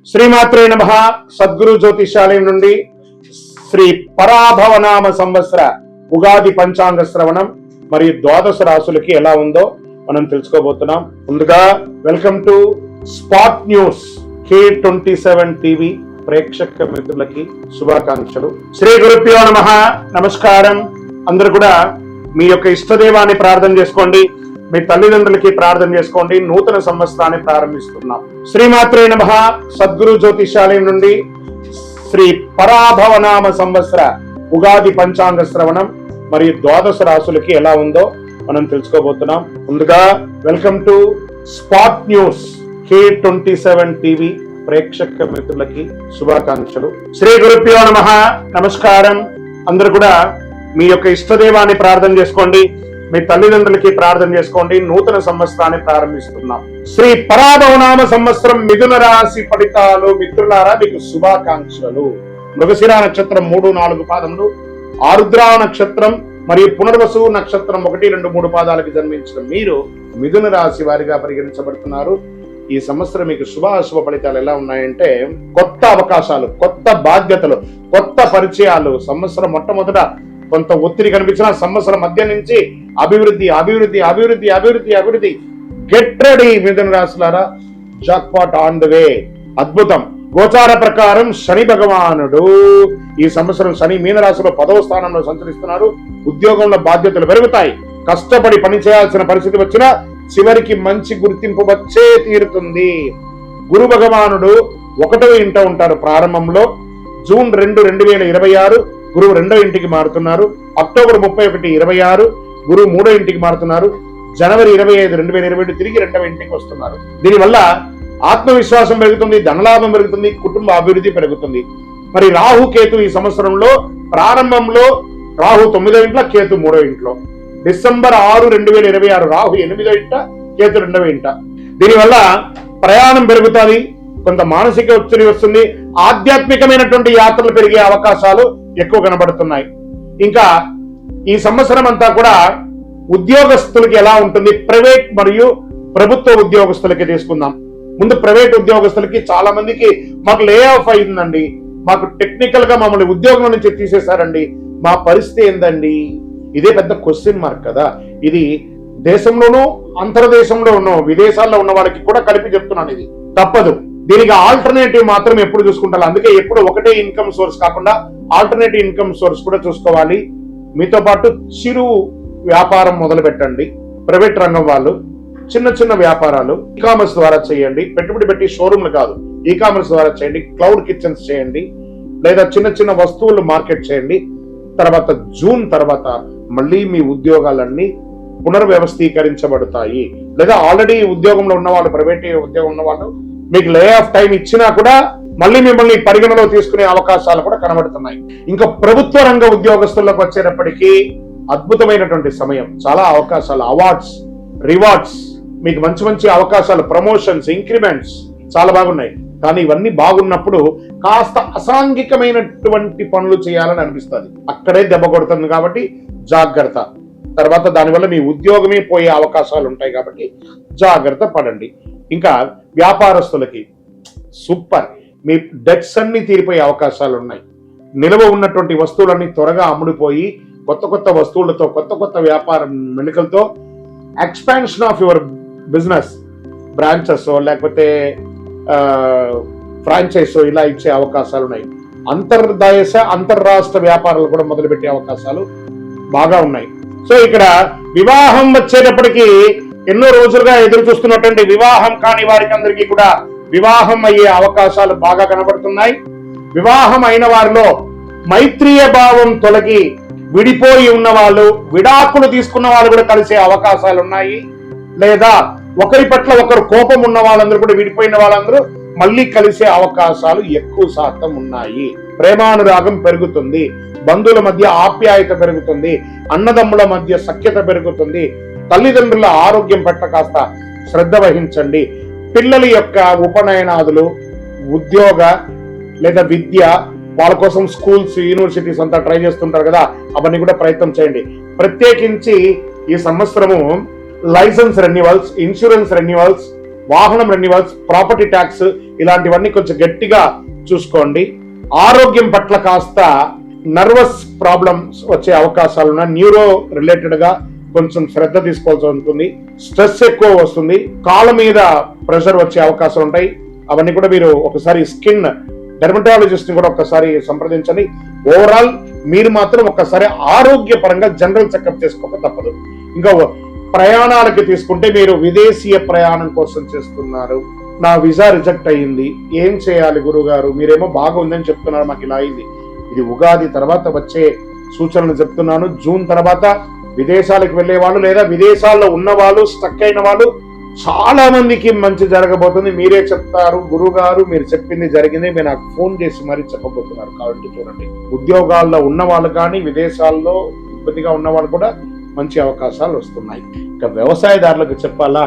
శ్రీమాత్రే నమః. సద్గురు జ్యోతిషాలయం నుండి శ్రీ పరాభవనామ సంవత్సర ఉగాది పంచాంగ శ్రవణం మరియు ద్వాదశ రాశులకి ఎలా ఉందో మనం తెలుసుకోబోతున్నాం. ముందుగా welcome to spot news K27 TV ప్రేక్షక మిత్రులకి శుభాకాంక్షలు. శ్రీ గురుభ్యో నమః. నమస్కారం. అందరూ కూడా మీ యొక్క ఇష్టదైవాన్ని ప్రార్థన చేసుకోండి, మీ తల్లిదండ్రులకి ప్రార్థన చేసుకోండి. నూతన సంవత్సరాన్ని ప్రారంభిస్తున్నాం. శ్రీమాత్రే నమః. సద్గురు జ్యోతిషాలయం నుండి శ్రీ పరాభవనామ సంవత్సర ఉగాది పంచాంగ శ్రవణం మరియు ద్వాదశ రాశులకి ఎలా ఉందో మనం తెలుసుకోబోతున్నాం. ముందుగా welcome to spot news K27 TV ప్రేక్షక మిత్రులకి శుభాకాంక్షలు. శ్రీ గురుభ్యో నమః. నమస్కారం. అందరూ కూడా మీ యొక్క ఇష్టదైవాన్ని ప్రార్థన చేసుకోండి, మీ తల్లిదండ్రులకి ప్రార్థన చేసుకోండి. నూతన సంవత్సరాన్ని ప్రారంభిస్తున్నాం. శ్రీ పరాభవనామ సంవత్సరం మిథున రాశి ఫలితాలు. మిత్రులారా, మీకు శుభాకాంక్షలు. మృగశిర నక్షత్రం 3-4 పాదములు, ఆరుద్ర నక్షత్రం మరియు పునర్వసు నక్షత్రం 1-2-3 పాదాలకు జన్మించిన మీరు మిథున రాశి వారిగా పరిగణించబడుతున్నారు. ఈ సంవత్సరం మీకు శుభాశుభ ఫలితాలు ఎలా ఉన్నాయంటే, కొత్త అవకాశాలు, కొత్త బాధ్యతలు, కొత్త పరిచయాలు. సంవత్సరం మొట్టమొదట కొంత ఒత్తిడి కనిపించిన సంవత్సరం మధ్య నుంచి అభివృద్ధి అభివృద్ధి అభివృద్ధి అభివృద్ధి అభివృద్ధి. గెట్ రెడీ మిథున రాశులారా, జాక్పాట్ ఆన్ ద వే. అద్భుతం. గోచార ప్రకారం శని భగవానుడు ఈ సంవత్సరం శని మీనరాశిలో 10వ స్థానంలో సంచరిస్తున్నారు. ఉద్యోగంలో బాధ్యతలు పెరుగుతాయి. కష్టపడి పని చేయాల్సిన పరిస్థితి వచ్చినా చివరికి మంచి గుర్తింపు వచ్చే తీరుతుంది. గురు భగవానుడు 1వ ఇంట ఉంటారు ప్రారంభంలో. జూన్ 2, 2026 గురువు 2వ ఇంటికి మారుతున్నారు. అక్టోబర్ 31, 26 గురువు 3వ ఇంటికి మారుతున్నారు. జనవరి 25, 2027 తిరిగి 2వ ఇంటికి వస్తున్నారు. దీనివల్ల ఆత్మవిశ్వాసం పెరుగుతుంది, ధనలాభం పెరుగుతుంది, కుటుంబ అభివృద్ధి పెరుగుతుంది. మరి రాహు కేతు ఈ సంవత్సరంలో ప్రారంభంలో రాహు 9వ ఇంట్లో, కేతు 3వ ఇంట్లో. డిసెంబర్ 6, 2026 రాహు 8వ ఇంట, కేతు 2వ ఇంట. దీనివల్ల ప్రయాణం పెరుగుతుంది, కొంత మానసిక ఒత్తిడి వస్తుంది, ఆధ్యాత్మికమైనటువంటి యాత్రలు పెరిగే అవకాశాలు ఎక్కువ కనబడుతున్నాయి. ఇంకా ఈ సంవత్సరం అంతా కూడా ఉద్యోగస్తులకి ఎలా ఉంటుంది, ప్రైవేట్ మరియు ప్రభుత్వ ఉద్యోగస్తులకి తీసుకుందాం. ముందు ప్రైవేట్ ఉద్యోగస్తులకి చాలా మందికి మాకు లే ఆఫ్ అయిందండి, మాకు టెక్నికల్ గా మమ్మల్ని ఉద్యోగం నుంచి తీసేశారండి, మా పరిస్థితి ఏందండి? ఇదే పెద్ద క్వశ్చన్ మార్క్ కదా. ఇది దేశంలోనూ అంతర్దేశంలో విదేశాల్లో ఉన్న వాళ్ళకి కూడా కలిపి చెప్తున్నాను. ఇది తప్పదు. దీనికి ఆల్టర్నేటివ్ మాత్రం ఎప్పుడు చూసుకుంటారు. అందుకే ఎప్పుడు ఒకటే ఇన్కమ్ సోర్స్ కాకుండా ఆల్టర్నేటివ్ ఇన్కమ్ సోర్స్ కూడా చూసుకోవాలి. మీతో పాటు చిరు వ్యాపారం మొదలు పెట్టండి. ప్రైవేట్ రంగం వాళ్ళు చిన్న చిన్న వ్యాపారాలు ఈ-కామర్స్ ద్వారా చేయండి. పెట్టుబడి పెట్టి షోరూమ్లు కాదు, ఈ-కామర్స్ ద్వారా చేయండి. క్లౌడ్ కిచెన్స్ చేయండి, లేదా చిన్న చిన్న వస్తువులు మార్కెట్ చేయండి. తర్వాత జూన్ తర్వాత మళ్ళీ మీ ఉద్యోగాలన్నీ పునర్వ్యవస్థీకరించబడతాయి. లేదా ఆల్రెడీ ఉద్యోగంలో ఉన్న వాళ్ళు, ప్రైవేట్ ఉద్యోగం ఉన్న వాళ్ళు మీకు లే ఆఫ్ టైం ఇచ్చినా కూడా మళ్ళీ మిమ్మల్ని పరిగణలో తీసుకునే అవకాశాలు కూడా కనబడుతున్నాయి. ఇంకా ప్రభుత్వ రంగ ఉద్యోగస్తులకు వచ్చేటప్పటికీ అద్భుతమైనటువంటి సమయం. చాలా అవకాశాలు, అవార్డ్స్, రివార్డ్స్, మీకు మంచి మంచి అవకాశాలు, ప్రమోషన్స్, ఇంక్రిమెంట్స్ చాలా బాగున్నాయి. కానీ ఇవన్నీ బాగున్నప్పుడు కాస్త అసాంఘికమైనటువంటి పనులు చేయాలని అనిపిస్తుంది. అక్కడే దెబ్బ కొడుతుంది. కాబట్టి జాగ్రత్త. తర్వాత దానివల్ల మీ ఉద్యోగమే పోయే అవకాశాలు ఉంటాయి. కాబట్టి జాగ్రత్త పడండి. ఇంకా వ్యాపారస్తులకి సూపర్. మీ డెట్స్ అన్ని తీరిపోయే అవకాశాలు ఉన్నాయి. నిల్వ ఉన్నటువంటి వస్తువులన్నీ త్వరగా అమ్ముడిపోయి కొత్త కొత్త వస్తువులతో, కొత్త కొత్త వ్యాపార మెడికల్తో expansion of your business branches లేకపోతే ఫ్రాంచైజ్ ఇలా ఇచ్చే అవకాశాలు ఉన్నాయి. అంతర్దేశ అంతర్రాష్ట్ర వ్యాపారాలు కూడా మొదలుపెట్టే అవకాశాలు బాగా ఉన్నాయి. సో ఇక్కడ వివాహం వచ్చేటప్పటికి ఎన్నో రోజులుగా ఎదురు చూస్తున్నటువంటి వివాహం కాని వారికి అందరికీ కూడా వివాహం అయ్యే అవకాశాలు బాగా కనబడుతున్నాయి. వివాహం అయిన వారిలో మైత్రీయ భావం తొలగి విడిపోయి ఉన్న వాళ్ళు, విడాకులు తీసుకున్న వాళ్ళు కూడా కలిసే అవకాశాలు ఉన్నాయి. లేదా ఒకరి పట్ల ఒకరు కోపం ఉన్న వాళ్ళందరూ కూడా, విడిపోయిన వాళ్ళందరూ మళ్ళీ కలిసే అవకాశాలు ఎక్కువ శాతం ఉన్నాయి. ప్రేమానురాగం పెరుగుతుంది, బంధువుల మధ్య ఆప్యాయత పెరుగుతుంది, అన్నదమ్ముల మధ్య సఖ్యత పెరుగుతుంది. తల్లిదండ్రుల ఆరోగ్యం పట్ల కాస్త శ్రద్ధ వహించండి. పిల్లల యొక్క ఉపనయనాదులు, ఉద్యోగ లేదా విద్య, వాళ్ళ కోసం స్కూల్స్, యూనివర్సిటీస్ అంతా ట్రై చేస్తుంటారు కదా, అవన్నీ కూడా ప్రయత్నం చేయండి. ప్రత్యేకించి ఈ సంవత్సరము లైసెన్స్ రెన్యువల్స్, ఇన్సూరెన్స్ రెన్యువల్స్, వాహనం రెన్యువల్స్, ప్రాపర్టీ ట్యాక్స్ ఇలాంటివన్నీ కొంచెం గట్టిగా చూసుకోండి. ఆరోగ్యం పట్ల కాస్త నర్వస్ ప్రాబ్లమ్స్ వచ్చే అవకాశాలు ఉన్నాయి. న్యూరో రిలేటెడ్ గా కొంచెం శ్రద్ధ తీసుకోవాల్సి ఉంటుంది. స్ట్రెస్ ఎక్కువ వస్తుంది. కాళ్ళ మీద ప్రెషర్ వచ్చే అవకాశాలు ఉంటాయి. అవన్నీ కూడా మీరు ఒకసారి స్కిన్ డెర్మటాలజిస్ట్ ని కూడా ఒకసారి సంప్రదించండి. ఓవరాల్ మీరు మాత్రం ఒక్కసారి ఆరోగ్యపరంగా జనరల్ చెకప్ చేసుకోక తప్పదు. ఇంకా ప్రయాణాలకి తీసుకుంటే మీరు విదేశీయ ప్రయాణం కోసం చేస్తున్నారు, నా వీసా రిజెక్ట్ అయ్యింది, ఏం చేయాలి గురుగారు? మీరేమో బాగా ఉందని చెప్తున్నారు, మాకు ఇలా అయింది. ఇది ఉగాది తర్వాత వచ్చే సూచనలు చెప్తున్నాను. జూన్ తర్వాత విదేశాలకు వెళ్లే వాళ్ళు లేదా విదేశాల్లో ఉన్న వాళ్ళు, స్టక్ అయిన వాళ్ళు చాలా మందికి మంచి జరగబోతుంది. మీరే చెప్తారు, గురుగారు మీరు చెప్పింది జరిగింది, మీరు నాకు ఫోన్ చేసి మరీ చెప్పబోతున్నారు. కాబట్టి చూడండి, ఉద్యోగాల్లో ఉన్న వాళ్ళు కానీ విదేశాల్లో ఇబ్బందిగా ఉన్న వాళ్ళు కూడా మంచి అవకాశాలు వస్తున్నాయి. ఇక వ్యవసాయదారులకు చెప్పాలా,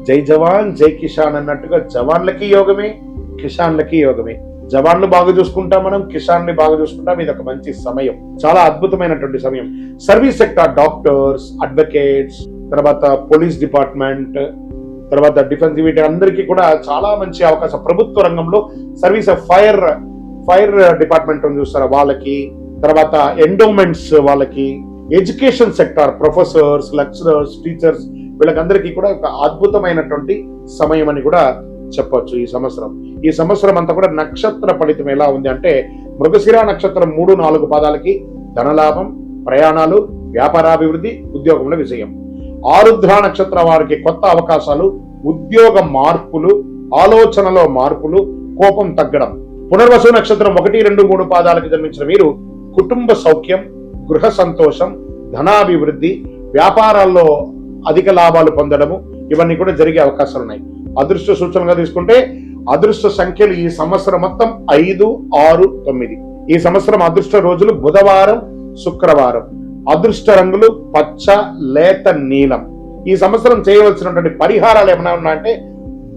జై జవాన్ జై కిసాన్ అన్నట్టుగా జవాన్లకి యోగమే, కిసాన్లకి యోగమే. జవాన్లు బాగా చూసుకుంటాం, మనం కిసాన్ని బాగా చూసుకుంటాం. ఇది ఒక మంచి సమయం, చాలా అద్భుతమైనటువంటి సమయం. సర్వీస్ సెక్టార్, డాక్టర్స్, అడ్వకేట్స్, తర్వాత పోలీస్ డిపార్ట్మెంట్, తర్వాత డిఫెన్స్, వీటి అందరికీ కూడా చాలా మంచి అవకాశం. ప్రభుత్వ రంగంలో సర్వీస్ ఫైర్ డిపార్ట్మెంట్ చూస్తారా వాళ్ళకి, తర్వాత ఎండోమెంట్స్ వాళ్ళకి, education sector, professors, lecturers, teachers, వీళ్ళకందరికీ కూడా ఒక అద్భుతమైనటువంటి సమయం అని కూడా చెప్పొచ్చు. ఈ సంవత్సరం అంతా కూడా నక్షత్ర ఫలితం ఎలా ఉంది అంటే, మృగశిర నక్షత్రం 3-4 పాదాలకి ధనలాభం, ప్రయాణాలు, వ్యాపారాభివృద్ధి, ఉద్యోగంలో విజయం. ఆరుద్ర నక్షత్ర వారికి కొత్త అవకాశాలు, ఉద్యోగ మార్పులు, ఆలోచనలో మార్పులు, కోపం తగ్గడం. పునర్వసు నక్షత్రం 1, 2, 3 పాదాలకు జన్మించిన మీరు కుటుంబ సౌఖ్యం, గృహ సంతోషం, ధనాభివృద్ధి, వ్యాపారాల్లో అధిక లాభాలు పొందడము, ఇవన్నీ కూడా జరిగే అవకాశాలు ఉన్నాయి. అదృష్ట సూచనగా తీసుకుంటే అదృష్ట సంఖ్యలు ఈ సంవత్సరం మొత్తం 5, 6, 9. ఈ సంవత్సరం అదృష్ట రోజులు బుధవారం, శుక్రవారం. అదృష్ట రంగులు పచ్చ, లేత నీలం. ఈ సంవత్సరం చేయవలసినటువంటి పరిహారాలు ఏమైనా ఉన్నాయంటే,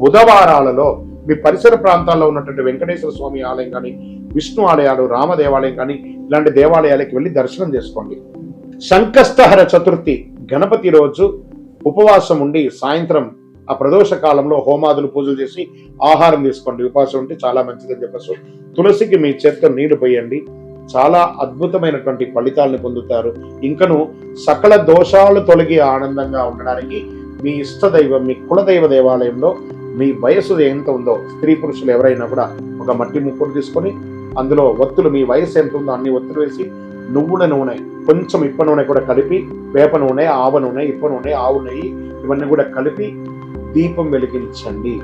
బుధవారాలలో మీ పరిసర ప్రాంతాల్లో ఉన్నటువంటి వెంకటేశ్వర స్వామి ఆలయం కానీ, విష్ణు ఆలయాలు, రామ దేవాలయం కానీ, ఇలాంటి దేవాలయాలకు వెళ్ళి దర్శనం చేసుకోండి. సంకష్టహర చతుర్థి గణపతి రోజు ఉపవాసం ఉండి సాయంత్రం ఆ ప్రదోష కాలంలో హోమాదులు, పూజలు చేసి ఆహారం తీసుకోండి. ఉపవాసం ఉంటే చాలా మంచిదని చెప్పచ్చు. తులసికి మీ చేత్తో నీళ్లు పోయండి, చాలా అద్భుతమైనటువంటి ఫలితాలను పొందుతారు. ఇంకను సకల దోషాలు తొలగి ఆనందంగా ఉండడానికి మీ ఇష్ట దైవం, మీ కులదైవ దేవాలయంలో మీ వయసు ఎంత ఉందో, స్త్రీ పురుషులు ఎవరైనా కూడా ఒక మట్టి ముక్కుడు తీసుకొని అందులో ఒత్తులు, మీ వయసు ఎంత ఉందో అన్ని ఒత్తులు వేసి, నువ్వుల నూనె, కొంచెం ఇప్ప నూనె కూడా కలిపి, వేప నూనె, ఆవ నూనె, ఇప్ప నూనె, ఆవు నెయ్యి ఇవన్నీ కూడా కలిపి దీపం వెలిగించండి.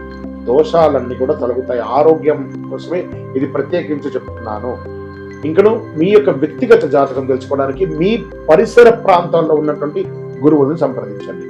దోషాలన్నీ కూడా తొలగుతాయి. ఆరోగ్యం కోసమే ఇది ప్రత్యేకించి చెప్తున్నాను. ఇంకను మీ యొక్క వ్యక్తిగత జాతకం తెలుసుకోవడానికి మీ పరిసర ప్రాంతాల్లో ఉన్నటువంటి గురువులను సంప్రదించండి.